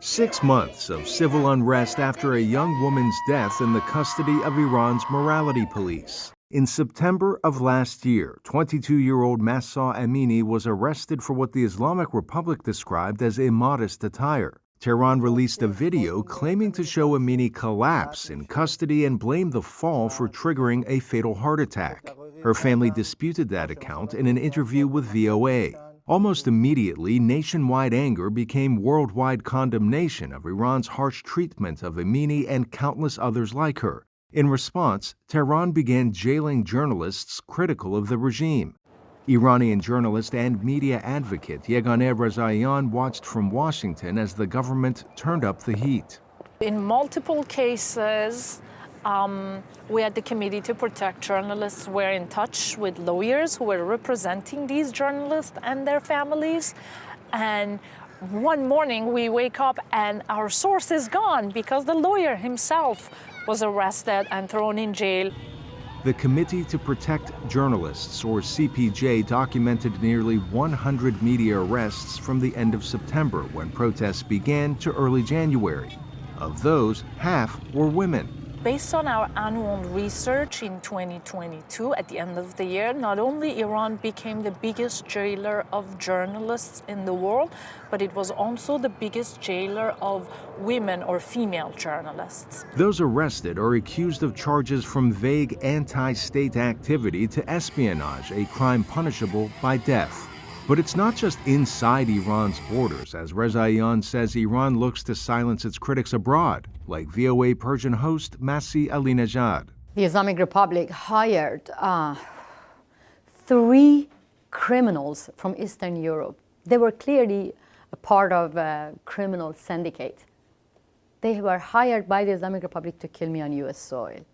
6 months of civil unrest after a young woman's death in the custody of Iran's morality police. In September of last year, 22-year-old Mahsa Amini was arrested for what the Islamic Republic described as immodest attire. Tehran released a video claiming to show Amini collapse in custody and blamed the fall for triggering a fatal heart attack. Her family disputed that account in an interview with VOA. Almost immediately, nationwide anger became worldwide condemnation of Iran's harsh treatment of Amini and countless others like her. In response, Tehran began jailing journalists critical of the regime. Iranian journalist and media advocate Yeganeh Rezaian watched from Washington as the government turned up the heat. In multiple cases, we at the Committee to Protect Journalists were in touch with lawyers who were representing these journalists and their families. And one morning we wake up and our source is gone because the lawyer himself was arrested and thrown in jail. The Committee to Protect Journalists, or CPJ, documented nearly 100 media arrests from the end of September when protests began to early January. Of those, half were women. Based on our annual research in 2022, at the end of the year, not only Iran became the biggest jailer of journalists in the world, but it was also the biggest jailer of women or female journalists. Those arrested are accused of charges from vague anti-state activity to espionage, a crime punishable by death. But it's not just inside Iran's borders. As Rezaian says, Iran looks to silence its critics abroad, like VOA Persian host Masih Alinejad. The Islamic Republic hired 3 criminals from Eastern Europe. They were clearly a part of a criminal syndicate. They were hired by the Islamic Republic to kill me on U.S. soil.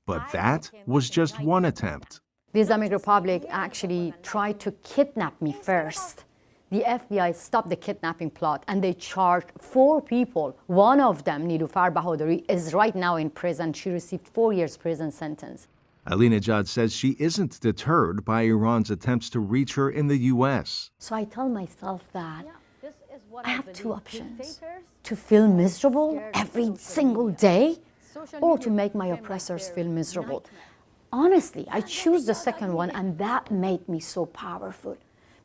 But that was just one attempt. The Islamic Republic actually tried to kidnap me first. The FBI stopped the kidnapping plot and they charged 4 people. One of them, Niloufar Bahadouri, is right now in prison. She received 4 years prison sentence. Alinejad says she isn't deterred by Iran's attempts to reach her in the U.S. So I tell myself that I have 2 options: to feel miserable every single day or to make my oppressors feel miserable. Honestly, I choose the second one, and that made me so powerful.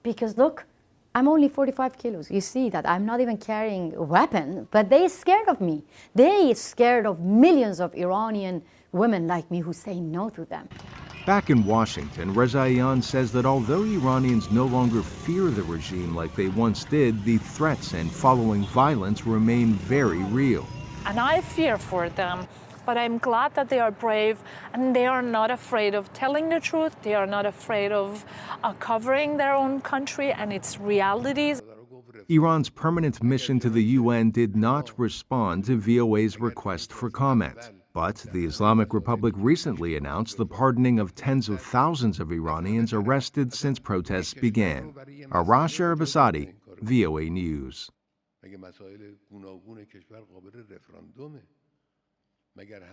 Because look, I'm only 45 kilos. You see that I'm not even carrying a weapon, but they're scared of me. They're scared of millions of Iranian women like me who say no to them. Back in Washington, Rezaian says that although Iranians no longer fear the regime like they once did, the threats and following violence remain very real. And I fear for them. But I'm glad that they are brave and they are not afraid of telling the truth. They are not afraid of covering their own country and its realities. Iran's permanent mission to the UN did not respond to VOA's request for comment. But the Islamic Republic recently announced the pardoning of tens of thousands of Iranians arrested since protests began. Arash Arabasadi, VOA News.